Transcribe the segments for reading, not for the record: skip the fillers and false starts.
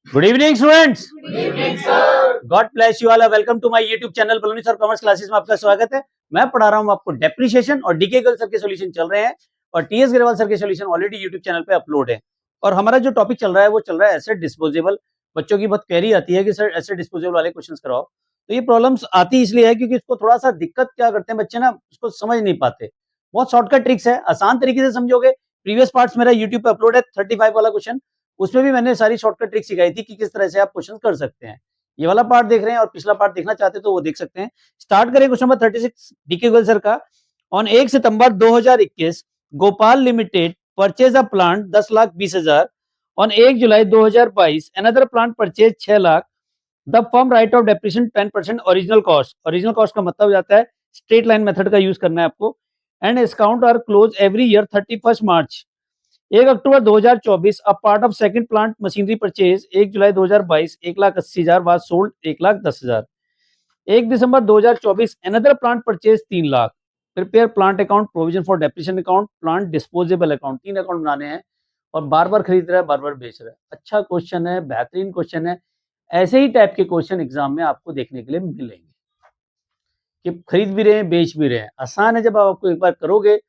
Good evening students. God bless you all. Welcome to my YouTube channel Baloni sir commerce classes में आपका स्वागत है। मैं पढ़ा रहा हूं आपको डेप्रिसिएशन और डीके गल सर के सॉल्यूशन चल रहे हैं और टीएस ग्रेवाल सर के सॉल्यूशन ऑलरेडी यूट्यूब चैनल पे अपलोड है। और हमारा जो टॉपिक चल रहा है वो चल रहा है एसेट डिस्पोजेबल। बच्चों की बहुत क्वेरी आती है कि सर एसेट डिस्पोजेबल वाले क्वेश्चंस कराओ। तो ये प्रॉब्लम्स आती इसलिए है क्योंकि इसको थोड़ा सा दिक्कत क्या करते हैं बच्चे ना, उसको समझ नहीं पाते। बहुत शॉर्टकट ट्रिक्स है, आसान तरीके से समझोगे। प्रीवियस पार्ट्स मेरा यूट्यूब पे अपलोड है 35 वाला क्वेश्चन, उसमें भी मैंने सारी शॉर्टकट ट्रिक सिखाई थी कि किस तरह से आप क्वेश्चन कर सकते हैं। ये वाला पार्ट देख रहे हैं और पिछला पार्ट देखना चाहते हैं तो वो देख सकते हैं। स्टार्ट करें question number 36 D K Goyal sir का। On 1 September 2021 Gopal limited purchase a plant 10,20,000। On 1 July 2022 another plant purchase 6 lakh. The firm write off depreciation 10% original cost. Original cost का मतलब जाता है स्ट्रेट लाइन मेथड का यूज करना है आपको। And discount are close every year 31 March. 1 October 2024 a part of second plant machinery purchase 1 July 2022 1,80,000 was sold 1,10,000। 1 December 2024 another plant purchase 3 lakh. Prepare plant account, provision for depreciation account, plant disposable account. 3 account बनाने हैं और बार बार खरीद रहा है, बार बार बेच रहा है। अच्छा क्वेश्चन है, बेहतरीन क्वेश्चन है। ऐसे ही टाइप के क्वेश्चन एग्जाम में आपको देखने के लिए मिलेंगे कि खरीद भी रहे हैं, बेच भी रहे हैं। आसान है जब आप आपको एक बार करोगे।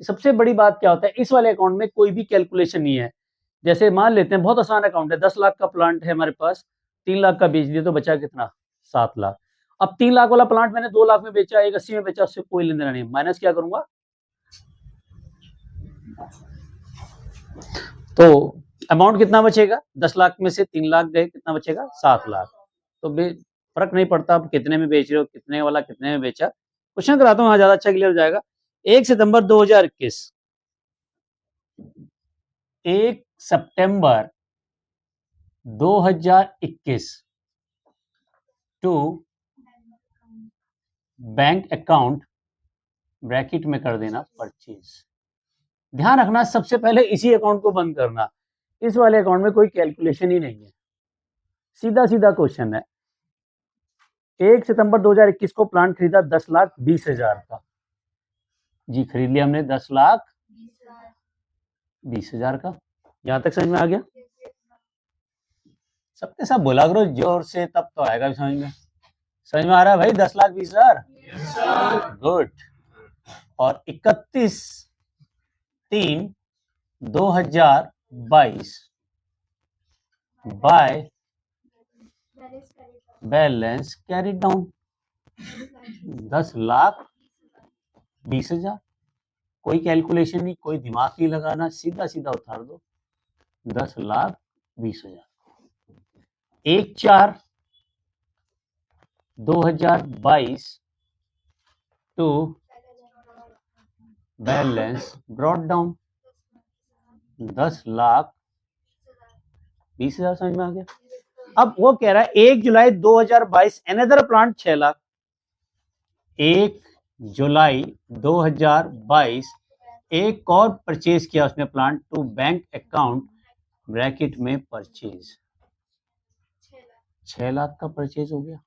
सबसे बड़ी बात क्या होता है, इस वाले अकाउंट में कोई भी कैलकुलेशन नहीं है। जैसे मान लेते हैं बहुत आसान अकाउंट है, 10 लाख का प्लांट है हमारे पास, 3 लाख का बेच दिया तो बचा कितना, 7 लाख। अब 3 लाख वाला प्लांट मैंने 2 लाख में बेचा, 1,80 में बेचा, उससे कोई लेना नहीं। माइनस क्या करूंगा, तो अमाउंट कितना बचेगा, 10 लाख में से 3 लाख गए, कितना बचेगा, 7 लाख। तो फर्क नहीं पड़ता आप कितने में बेच रहे हो, कितने वाला कितने में बेचा। क्वेश्चन कराता हूँ, ज्यादा अच्छा क्लियर हो जाएगा। 1 September 2021 1 September 2021 to bank account, bracket में कर देना परचेज। ध्यान रखना सबसे पहले इसी अकाउंट को बंद करना। इस वाले अकाउंट में कोई कैलकुलेशन ही नहीं है, सीधा सीधा क्वेश्चन है। 1 सितंबर 2021 को प्लांट खरीदा 10,20,000 का। जी खरीद लिया हमने 10,20,000 का। यहां तक समझ में आ गया? सबके सब बोला करो जोर से, तब तो आएगा समझ में। समझ में आ रहा है भाई? 10,20,000 गुड। और 31/3/2022 बाय बैलेंस कैरी डाउन 10,20,000। कोई कैलकुलेशन नहीं, कोई दिमाग नहीं लगाना, सीधा सीधा उतार दो 10,20,000। 1/4/2022 टू बैलेंस ब्रॉट डाउन 10,20,000। समझ में आ गया? अब वो कह रहा है 1 July 2022 another plant 6 lakh. 1 July 2022 एक और परचेज किया उसने plant to bank account, bracket में परचेज 6 लाख का परचेज हो गया।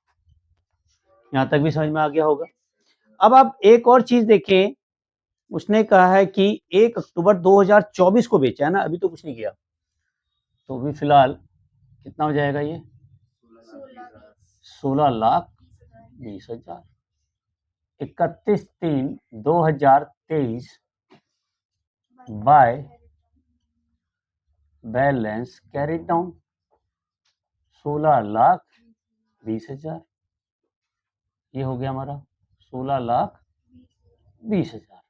यहां तक भी समझ में आ गया होगा। अब आप एक और चीज देखें, उसने कहा है कि 1 अक्टूबर 2024 को बेचा है ना, अभी तो कुछ नहीं किया, तो भी फिलहाल कितना हो जाएगा ये, 16,20,000। 31/3/2023 बाय बैलेंस कैरी डाउन 16,20,000। ये हो गया हमारा 16,20,000।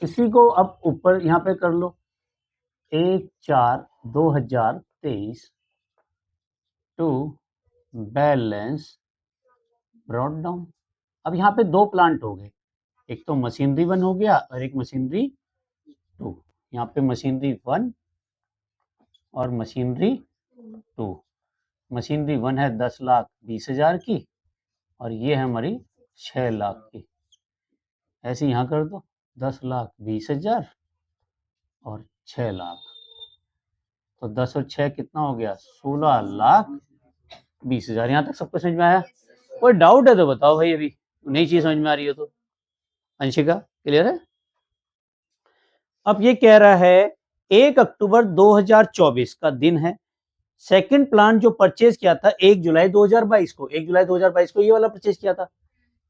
इसी को अब ऊपर यहां पे कर लो, 1/4/2023 टू बैलेंस ब्रॉट डाउन। अब यहाँ पे 2 प्लांट हो गए, एक तो मशीनरी 1 हो गया और एक मशीनरी 2। यहाँ पे मशीनरी 1 और मशीनरी 2। मशीनरी 1 है 10,20,000 की और ये है हमारी 6 लाख की। ऐसे यहाँ कर दो 10,20,000 और 6 लाख, तो 10 और 6 कितना हो गया, 16,20,000। यहाँ तक सबको समझ में आया? कोई डाउट है तो बताओ भाई, अभी नई चीज समझ में आ रही हो तो। अंशिका क्लियर है? अब ये कह रहा है 1 अक्टूबर 2024 का दिन है, सेकंड प्लांट जो परचेज किया था 1 जुलाई 2022 को, 1 जुलाई 2022 को ये वाला परचेज किया था।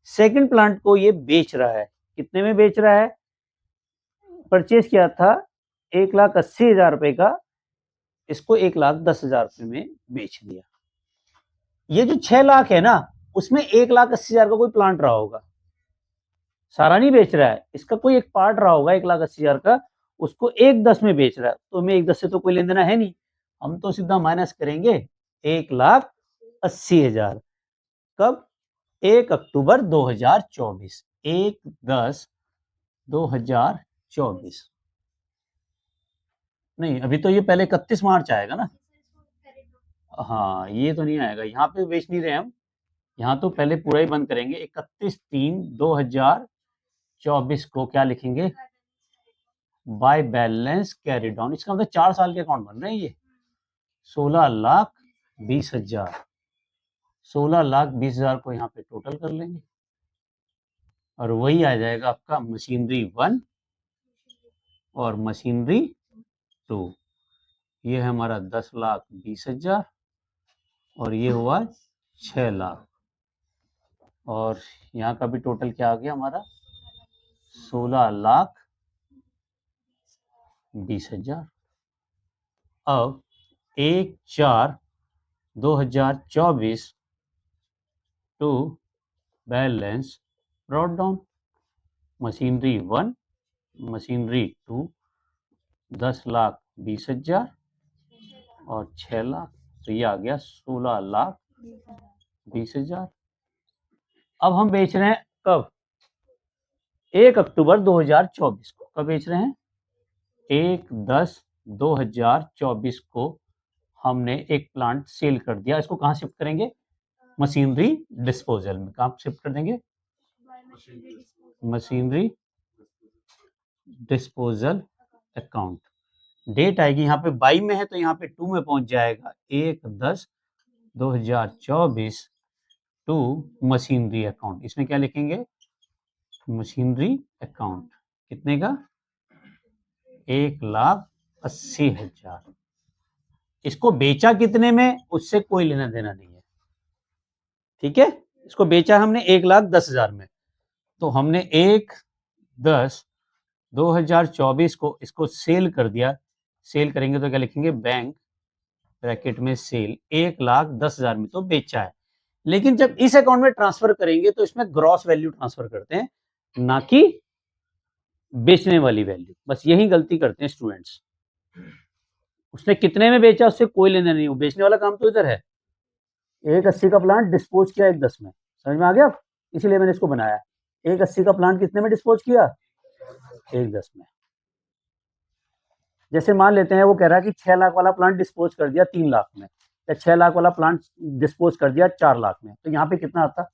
सेकंड प्लांट को ये बेच रहा है, कितने में बेच रहा है? परचेज किया था 1,80,000 रुपए का, इसको 1,10,000 रुपए में बेच दिया। ये जो 6 लाख है ना, उसमें 1,80,000 का कोई प्लांट रहा होगा, सारा नहीं बेच रहा है, इसका कोई एक पार्ट रहा होगा 1,80,000 का, उसको 1,10 में बेच रहा है। तो हमें 1,10 से तो कोई लेन देना है नहीं, हम तो सीधा माइनस करेंगे 1,80,000। कब? 1 अक्टूबर 2024, 1/10/2024। नहीं, अभी तो ये पहले 31 मार्च आएगा ना। हाँ, ये तो नहीं आएगा, यहाँ पे बेच नहीं रहे हम, यहाँ तो पहले पूरा ही बंद करेंगे। 31/3/2024 को क्या लिखेंगे? By balance carried on. इसका मतलब 4 साल के अकाउंट बन रहे हैं ये। 16,20,000, 16,20,000 को यहाँ पे टोटल कर लेंगे और वही आ जाएगा आपका मशीनरी 1 और मशीनरी 2। ये है हमारा 10,20,000 और ये हुआ 6 लाख, और यहाँ का भी टोटल क्या आ गया हमारा? 16,20,000। अब 1/4/2024 to balance brought down, machinery 1, machinery 2, 10,20,000 और 6 लाख, तो ये आ गया 16,20,000। अब हम बेच रहे हैं कब? 1 अक्टूबर 2024 को। कब बेच रहे हैं? 1/10/2024 को हमने एक प्लांट सेल कर दिया। इसको कहाँ शिफ्ट करेंगे? मशीनरी डिस्पोजल में। कहाँ शिफ्ट कर देंगे? Machinery disposal account. डेट आएगी यहाँ पे 22 में है तो यहाँ पे 2 में पहुंच जाएगा। 1/10/2024 टू मशीनरी अकाउंट। इसमें क्या लिखेंगे? Machinery account. कितने का? 1,80,000। इसको बेचा कितने में, उससे कोई लेना देना नहीं है, ठीक है। इसको बेचा हमने 1,10,000 में, तो हमने 1/10/2024 को इसको सेल कर दिया। सेल करेंगे तो क्या लिखेंगे? बैंक ब्रैकेट में सेल 1,10,000 में तो बेचा है। लेकिन जब इस अकाउंट में ट्रांसफर करेंगे तो इसमें ग्रॉस वैल्यू ट्रांसफर करते हैं, ना कि बेचने वाली वैल्यू। बस यही गलती करते हैं स्टूडेंट्स। उसने कितने में बेचा उससे कोई लेना नहीं, बेचने वाला काम तो इधर है। 1,80 का प्लांट डिस्पोज किया 1,10 में, समझ में आ गया? इसीलिए मैंने इसको बनाया। 1,80 का प्लांट कितने में डिस्पोज किया? 1,10 में। जैसे मान लेते हैं वो कह रहा है कि 6 लाख वाला प्लांट डिस्पोज कर दिया 3 लाख में, या 6 लाख वाला प्लांट डिस्पोज कर दिया 4 लाख में, तो यहाँ पे कितना आता?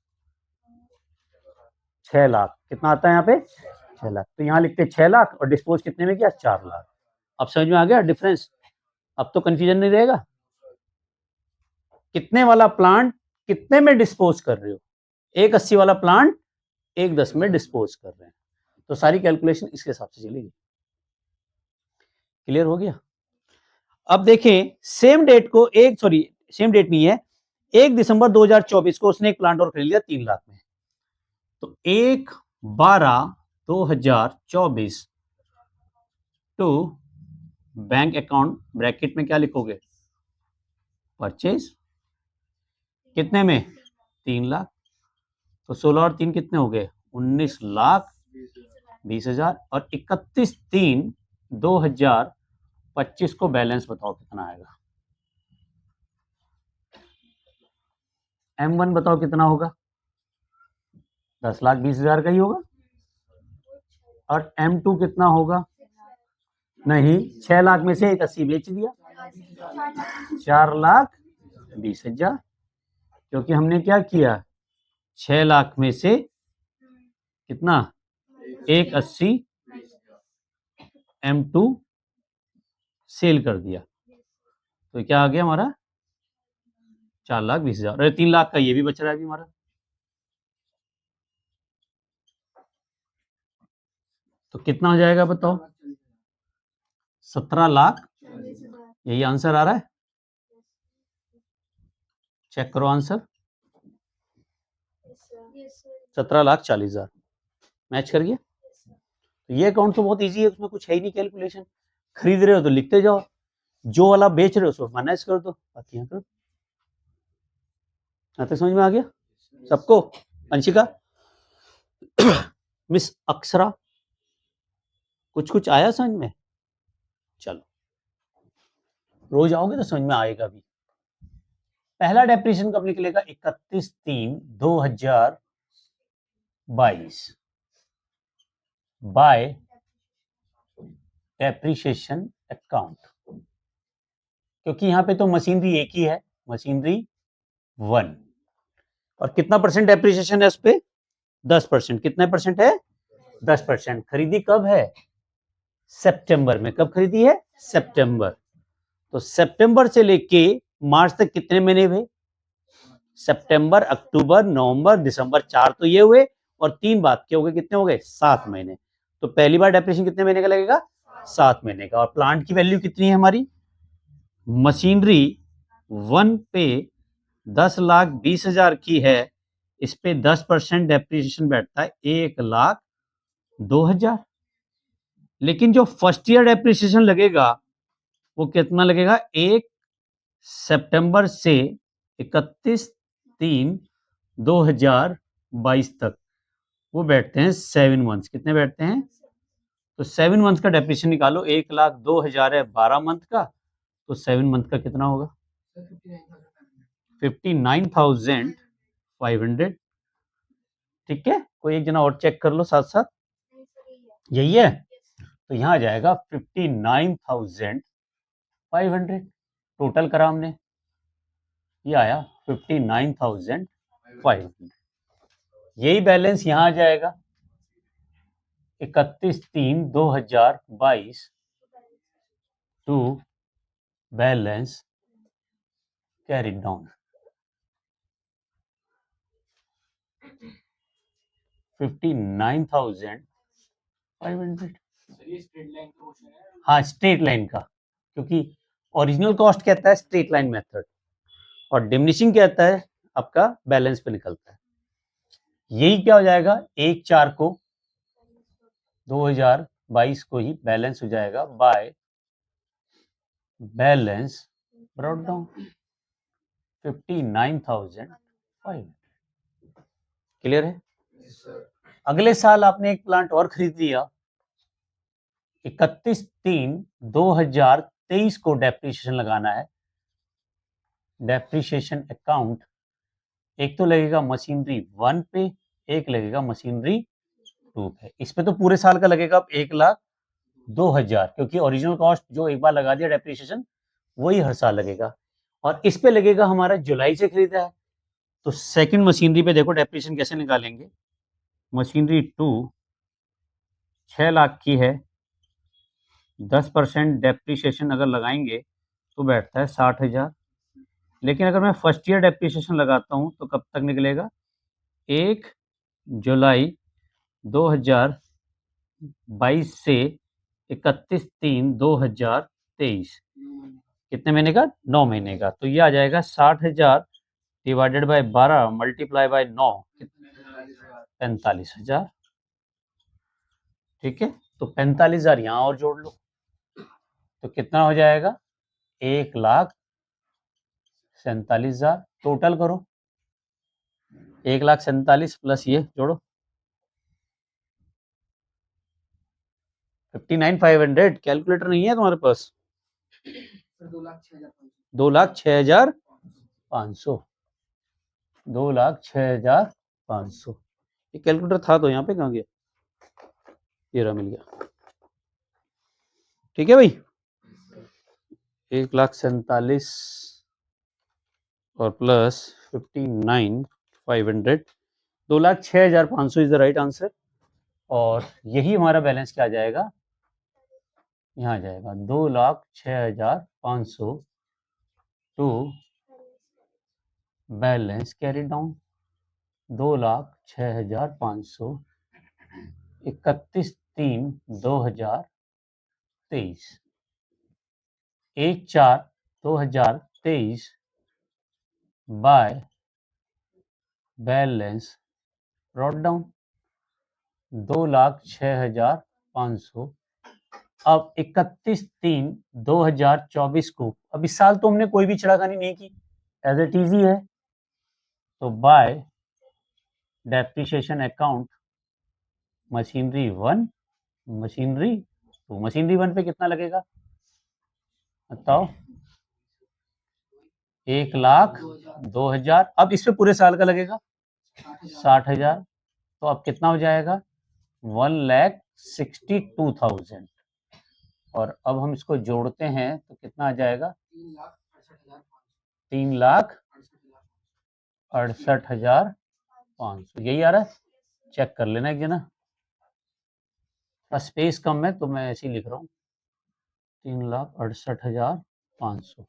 6 लाख। कितना आता है यहाँ पे? 6 लाख। तो यहाँ लिखते 6 लाख और डिस्पोज कितने में किया? 4 लाख। अब समझ में आ गया डिफरेंस? अब तो कंफ्यूजन नहीं रहेगा। कितने वाला प्लांट कितने में डिस्पोज कर रहे हो? 1,80 वाला प्लांट 1,10 में डिस्पोज कर रहे हैं, तो सारी कैलकुलेशन इसके हिसाब से चलेगी। क्लियर हो गया? अब देखें सेम डेट को सेम डेट नहीं है, 1 दिसंबर 2024 को उसने एक प्लांट और खरीद लिया 3 लाख में। तो 1/12/2024 टू बैंक अकाउंट ब्रैकेट में क्या लिखोगे? परचेज कितने में? 3 लाख। तो 16 और 3 कितने हो गए? 19,20,000। और 31/3/2025 को बैलेंस बताओ कितना आएगा? M1 बताओ कितना होगा? 10,20,000 का ही होगा। और M2 कितना होगा? नहीं, 6 लाख में से 1,80 बेच दिया, 4,20,000। क्योंकि हमने क्या किया? 6 लाख में से कितना? 1,80 M2 सेल कर दिया, तो क्या आ गया हमारा? 4,20,000। अरे 3 लाख का ये भी बच रहा है अभी हमारा। तो कितना हो जाएगा बताओ? 17 लाख। यही आंसर आ रहा है। चेक करो आंसर, 17,40,000 मैच कर गया। तो ये अकाउंट तो बहुत इजी है, उसमें कुछ है ही नहीं कैलकुलेशन। खरीद रहे हो तो लिखते जाओ, जो वाला बेच रहे हो उसको माइनस कर दो, बाकी यहाँ कर। आते समझ में आ गया सबको? अंशिका, मिस अक्षरा, कुछ कुछ आया समझ में? चलो, रोज आओगे तो समझ में आएगा भी। पहला डेप्रिसिएशन कब निकलेगा? 31/3/2022 बाय डेप्रिसिएशन अकाउंट, क्योंकि यहाँ पे तो मशीनरी एक ही है, मशीनरी 1, और कितना परसेंट डेप्रिसिएशन है उस पे? 10%। कितने परसेंट है? 10%। खरीदी कब है? सितंबर में। कब खरीदी है? सितंबर। तो सितंबर से लेके मार्च तक कितने महीने हुए? सितंबर, अक्टूबर, नवंबर, दिसंबर, 4 तो ये हुए, और 3 बात के हो गए, कितने हो गए? 7 महीने। तो पहली बार डेप्रिसिएशन कितने महीने का लगेगा? 7 महीने का। और प्लांट की वैल्यू कितनी है हमारी? मशीनरी 1 पे 10,20,000 की है, इस पे 10% डेप्रिसिएशन बैठता है 1,02,000। लेकिन जो फर्स्ट ईयर डेप्रिसिएशन लगेगा वो कितना लगेगा? 1 सितंबर से 31/3/2022 तक, वो बैठते हैं 7 मंथ्स। कितने बैठते हैं? तो 7 मंथ का डेप्रिसिएशन निकालो, 1,02,000 है 12 मंथ का, तो 7 मंथ का कितना होगा? 59,500। ठीक है, कोई एक जना और चेक कर लो साथ साथ। यही है, तो यहाँ आ जाएगा 59,500। टोटल करा हमने, ये आया 59,500। यही बैलेंस यहाँ आ जाएगा 31/3/2022 टू बैलेंस कैरिड डाउन 59,500। हाँ, स्ट्रेट लाइन का, क्योंकि ओरिजिनल कॉस्ट कहता है स्ट्रेट लाइन मेथड, और डिमिनिशिंग कहता है आपका बैलेंस पे निकलता है। यही क्या हो जाएगा? 1/4 को 2022 को ही बैलेंस हो जाएगा bye balance brought down 59,500। Clear है? अगले साल आपने एक प्लांट और खरीद लिया, 31/3/2023 को डेप्रिसिएशन लगाना है। डेप्रिसिएशन अकाउंट एक तो लगेगा मशीनरी 1 पे, एक लगेगा मशीनरी 2 पे। इस पे तो पूरे साल का लगेगा 1,02,000, क्योंकि ओरिजिनल कॉस्ट जो एक बार लगा दिया डेप्रिसिएशन वही हर साल लगेगा। और इस पे लगेगा हमारा जुलाई से खरीदा है, तो सेकंड मशीनरी पे देखो डेप्रिसिएशन कैसे निकालेंगे। मशीनरी 2 6 लाख की है, 10% डेप्रिसिएशन अगर लगाएंगे तो बैठता है 60,000। लेकिन अगर मैं फर्स्ट ईयर डेप्रिसिएशन लगाता हूँ तो कब तक निकलेगा? 1 जुलाई 2022 से 31/3/2023। कितने महीने का? 9 महीने का। तो ये आ जाएगा 60,000 डिवाइडेड बाय 12 मल्टीप्लाई बाय 9, 45,000। ठीक है, तो 45,000 यहाँ और जोड़ लो, तो कितना हो जाएगा? 1,47,000। टोटल करो, 1,47,000 प्लस ये जोड़ो 59,500। कैलकुलेटर नहीं है तुम्हारे पास? 2,06,500। 2,06,500। ये कैलकुलेटर था तो यहाँ पे कहाँ गया? ये रहा, मिल गया। ठीक है भाई, 1,47,000 और plus 59,500, 2,06,500 is the right answer. और यही हमारा बैलेंस क्या आ जाएगा? यहाँ आ जाएगा 2,06,500 to balance carry down 2,06,500 31/3/2023 1/4/2023 by balance brought down 2,06,500। अब 31/3/2024 को, अब इस साल तो हमने कोई भी छेड़खानी नहीं की, एज इट इजी है, तो bye depreciation account machinery 1, machinery 2। Machinery 1 पे कितना लगेगा बताओ? 1,02,000। अब इस पे पूरे साल का लगेगा 60,000, तो अब कितना हो जाएगा? 1,62,000। और अब हम इसको जोड़ते हैं तो कितना आ जाएगा? 3,68,500। यही आ रहा है, चेक कर लेना एक जना, स्पेस कम है तो मैं ऐसे ही लिख रहा हूँ, 3,68,500।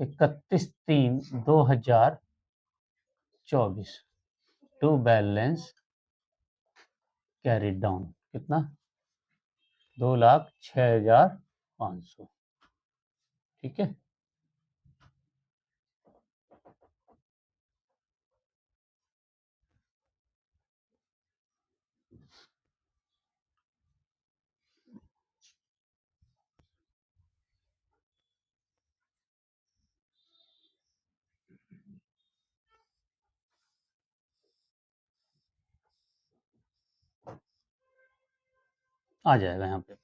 31/3/2024 टू बैलेंस कैरी डाउन कितना? 2,06,500। ठीक है, आ जाएगा यहाँ पे।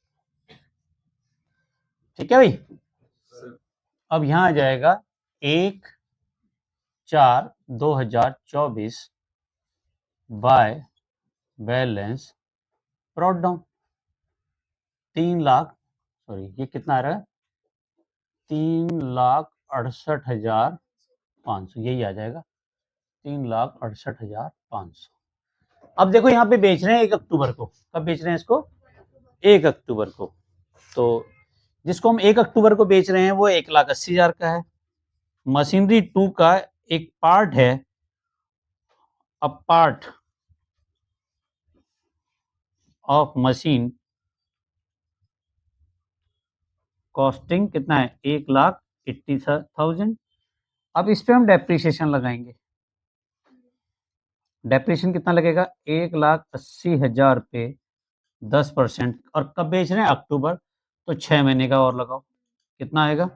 ठीक है भाई, अब यहाँ आ जाएगा 1/4/2024 bye balance brought down 3 lakh, sorry ये कितना आ रहा है? 3,68,500, यही आ जाएगा 3,68,500। अब देखो यहाँ पे बेच रहे हैं 1 अक्टूबर को। कब बेच रहे हैं इसको? 1 अक्टूबर को। तो जिसको हम 1 अक्टूबर को बेच रहे हैं वो 1,80,000 का है। मशीनरी 2 का एक पार्ट है, अ पार्ट ऑफ मशीन कॉस्टिंग कितना है? 1,80,000। अब इस पे हम डेप्रिसिएशन लगाएंगे। डेप्रिसिएशन कितना लगेगा? 1,80,000 पे 10%। और कब बेच रहे हैं? अक्टूबर, तो 6 महीने का और लगाओ, कितना आएगा?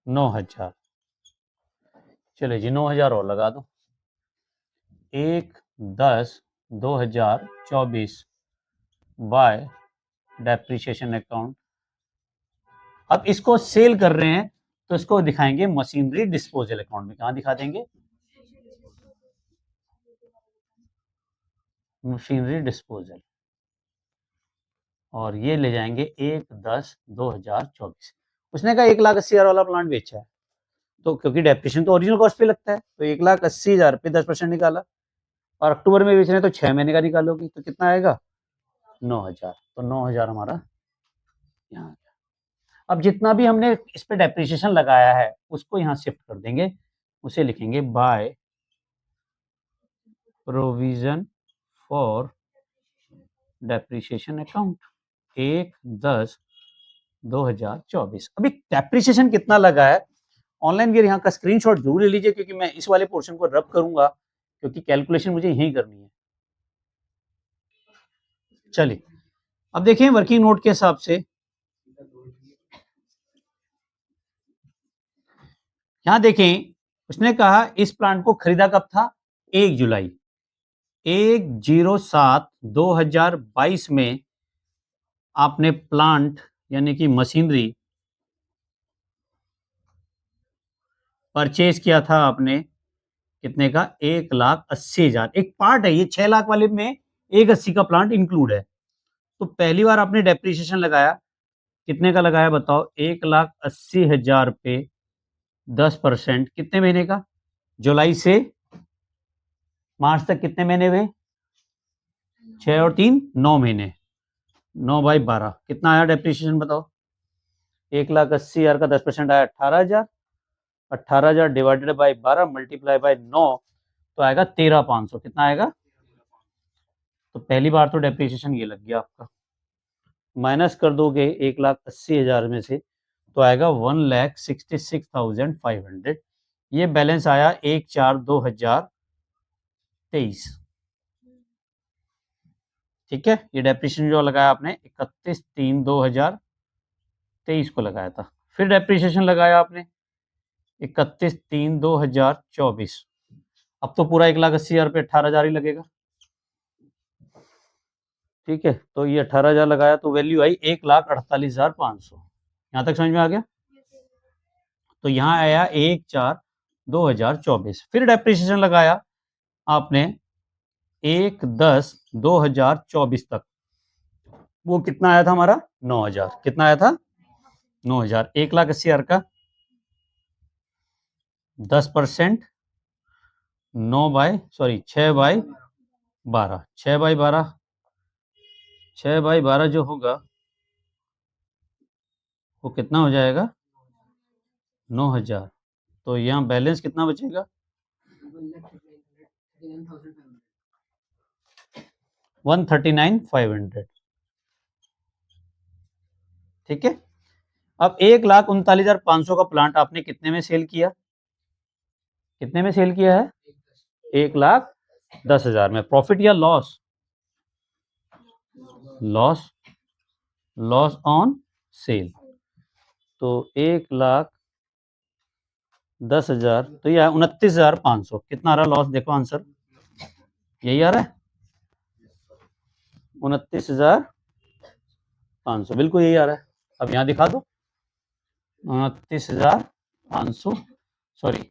9,000। चलिए जी 9,000 और लगा दो। 1/10/2024 बाय डेप्रिसिएशन अकाउंट। अब इसको सेल कर रहे हैं तो इसको दिखाएंगे मशीनरी डिस्पोजल अकाउंट में। कहां दिखा देंगे? मशीनरी डिस्पोजल, और ये ले जाएंगे 1/10/2024। उसने कहा 1,80,000 वाला प्लांट बेचा है, तो क्योंकि डेप्रिसिएशन तो ओरिजिनल कॉस्ट पे लगता है, तो 1,80,000 पे 10% निकाला, और अक्टूबर में बेच रहे हैं तो 6 महीने का निकालोगी तो कितना आएगा? 9,000। तो 9,000 हमारा यहाँ। अब जितना भी हमने इस पे डेप्रिसिएशन लगाया है उसको यहाँ शिफ्ट कर देंगे, उसे लिखेंगे by provision for depreciation account 1/10/2024। अभी डेप्रिसिएशन कितना लगा है ऑनलाइन गियर यहाँ का स्क्रीनशॉट जरूर ले लीजिए, क्योंकि मैं इस वाले पोर्शन को रब करूंगा, क्योंकि कैलकुलेशन मुझे यही करनी है। चलिए अब देखिए वर्किंग नोट के हिसाब से, यहाँ देखें उसने कहा इस प्लांट को खरीदा कब था? 1 जुलाई, 1/07/2022 में आपने प्लांट यानी कि मशीनरी परचेज किया था आपने, कितने का? 1,80,000। एक पार्ट है ये, 6 लाख वाले में 1,80 का प्लांट इंक्लूड है। तो पहली बार आपने डेप्रिसिएशन लगाया, कितने का लगाया बताओ? 1,80,000 पे 10%, कितने महीने का? जुलाई से मार्च तक कितने महीने हुए? 6 और 3 9 महीने, 9/12 कितना आया डेप्रिसिएशन बताओ? 1,80,000 का 10% आया 18,000। 18,000 डिवाइडेड बाई 12 मल्टीप्लाई बाई 9 तो आएगा 13,500। कितना आएगा? तो पहली बार तो डेप्रिसिएशन ये लग गया आपका, माइनस कर दोगे 1,80,000 में से तो आएगा 1,66,500। ये बैलेंस आया 1/4/2023। ठीक है, ये डेप्रिसिएशन जो लगाया आपने 31/3/2023 को लगाया था। फिर डेप्रिसिएशन लगाया आपने 31/3/2024। अब तो पूरा 1,80,000 पे 18,000 ही लगेगा। ठीक है, तो ये 18,000 लगाया तो वैल्यू आई 1,48,500। यहाँ तक समझ में आ गया। तो यहाँ आया 1/4/2024। फिर डेप्रिसिएशन लगाया आपने 1/10/2024 तक। वो कितना आया था हमारा 9,000। कितना आया था 9,000। 1,80,000 का 10%, 6/12, 6/12 जो होगा वो कितना हो जाएगा 9,000। तो यहाँ बैलेंस कितना बचेगा 139,500। ठीक है, अब 1,39,500 का प्लांट आपने कितने में सेल किया, कितने में सेल किया है 1,10,000 में। प्रॉफिट या loss, loss, loss on sale. तो 1,10,000 तो यह 29,500। कितना आ रहा लॉस, देखो आंसर यही आ रहा है 29,500, बिल्कुल यही आ रहा है। अब यहाँ दिखा दो 29,500, sorry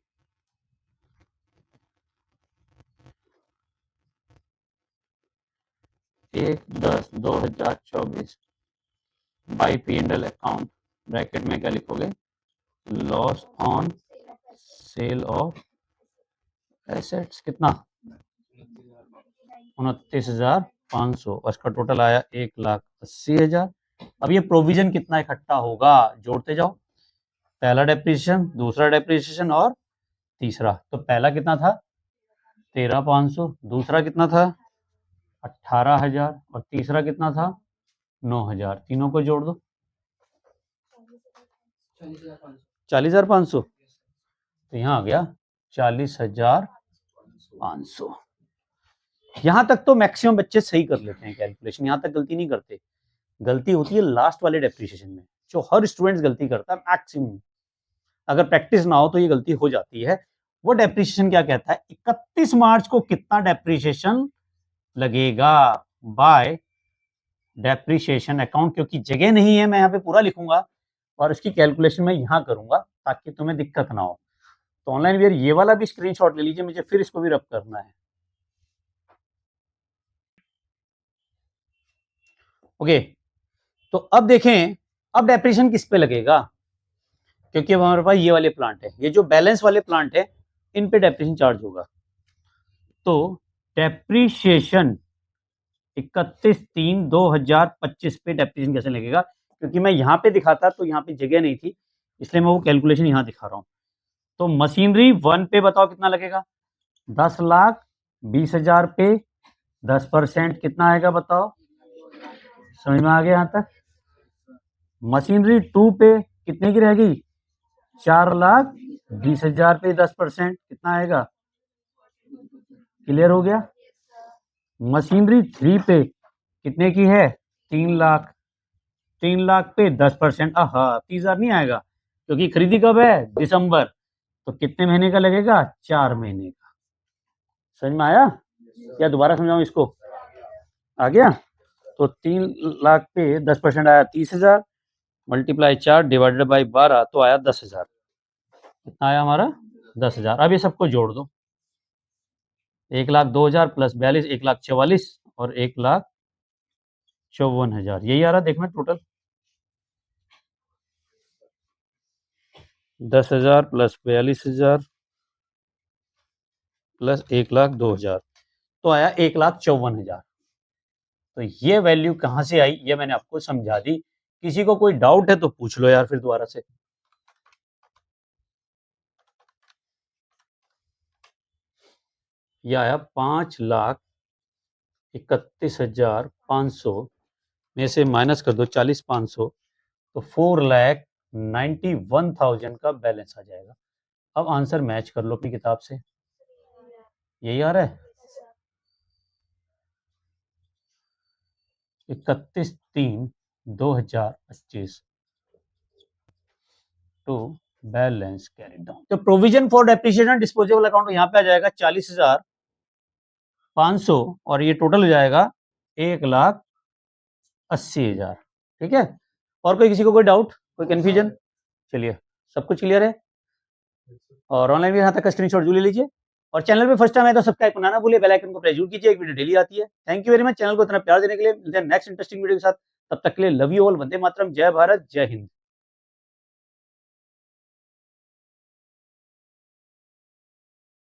1/10/2024 by P&L account, bracket में क्या लिखोगे loss on sale of assets. कितना 29,500। उसका टोटल आया 1,80,000। अब ये प्रोविजन कितना इकट्ठा होगा जोड़ते जाओ, पहला डेप्रिसिएशन, दूसरा डेप्रिसिएशन और तीसरा। तो पहला कितना था 13,500, दूसरा कितना था 18,000 और तीसरा कितना था 9,000। तीनों को जोड़ दो 40,500। तो यहाँ आ गया 40,500। यहां तक तो मैक्सिमम बच्चे सही कर लेते हैं कैलकुलेशन, यहां तक गलती नहीं करते। गलती होती है लास्ट वाले डेप्रिसिएशन में, जो हर स्टूडेंट गलती करता है मैक्सिमम। अगर प्रैक्टिस ना हो तो ये गलती हो जाती है। वो डेप्रिसिएशन क्या कहता है 31 मार्च को कितना डेप्रिसिएशन लगेगा बाय डेप्रिसिएशन अकाउंट। क्योंकि जगह नहीं है मैं यहाँ पे पूरा लिखूंगा और इसकी कैलकुलेशन मैं यहाँ करूंगा ताकि तुम्हें दिक्कत ना हो। तो ऑनलाइन वीयर ये वाला भी स्क्रीनशॉट ले लीजिए, मुझे फिर इसको भी रब करना है। ओके, तो अब देखें अब डेप्रिसिएशन किस पे लगेगा, क्योंकि अब हमारे पास ये वाले प्लांट है, ये जो बैलेंस वाले प्लांट है इन पे डेप्रिसिएशन चार्ज होगा। तो डेप्रिसिएशन 31/3/2025 पे डेप्रिसिएशन कैसे लगेगा, क्योंकि मैं यहाँ पे दिखाता तो यहाँ पे जगह नहीं थी, इसलिए मैं वो कैलकुलेशन यहाँ दिखा रहा हूँ। तो मशीनरी 1 पे बताओ कितना लगेगा 10,20,000 पे 10% कितना आएगा बताओ, समझ में आ गया यहाँ तक। मशीनरी 2 पे कितने की रहेगी 4,20,000 पे 10% कितना आएगा, क्लियर हो गया। मशीनरी 3 पे कितने की है 3 लाख, 3 लाख पे 10%, 30,000 नहीं आएगा क्योंकि खरीदी कब है दिसंबर। तो कितने महीने का लगेगा 4 महीने का। समझ में आया या दोबारा समझाऊं इसको, आ गया। तो 3 लाख पे 10% आया 30,000, मल्टीप्लाई 4 डिवाइडेड बाई 12 तो आया 10,000। कितना आया हमारा 10,000। अब ये सबको जोड़ दो 1,02,000 प्लस 42 1,44,000 और 1,54,000 यही आ रहा देखना टोटल 10,000 प्लस 42,000 प्लस 1,02,000 तो आया 1,54,000। तो ये वैल्यू कहाँ से आई ये मैंने आपको समझा दी। किसी को कोई डाउट है तो पूछ लो यार फिर दोबारा से। यह आया 5,31,500 में से माइनस कर दो 40,500 तो 4,91,000 का बैलेंस आ जाएगा। अब आंसर मैच कर लो अपनी किताब से, यही आ रहा है 31/3/2025 टू बैलेंस कैरी डाउन। तो provision for depreciation disposable account यहाँ पे आ जाएगा 40,500 और ये टोटल हो जाएगा 1,80,000। ठीक है, और कोई किसी को कोई डाउट, कोई कंफ्यूजन? चलिए, सब कुछ क्लियर है। और ऑनलाइन भी यहाँ तक का स्क्रीनशॉट जरूर ले लीजिए और चैनल पे फर्स्ट टाइम है तो सब्सक्राइब करना ना भूलिए, बेल आइकन को प्रेस जरूर कीजिए, एक वीडियो डेली आती है। Thank you very much channel को इतना प्यार देने के लिए। मिलते हैं नेक्स्ट इंटरेस्टिंग वीडियो के साथ, तब तक के लिए love you all, Vande Mataram, जय भारत, जय हिंद।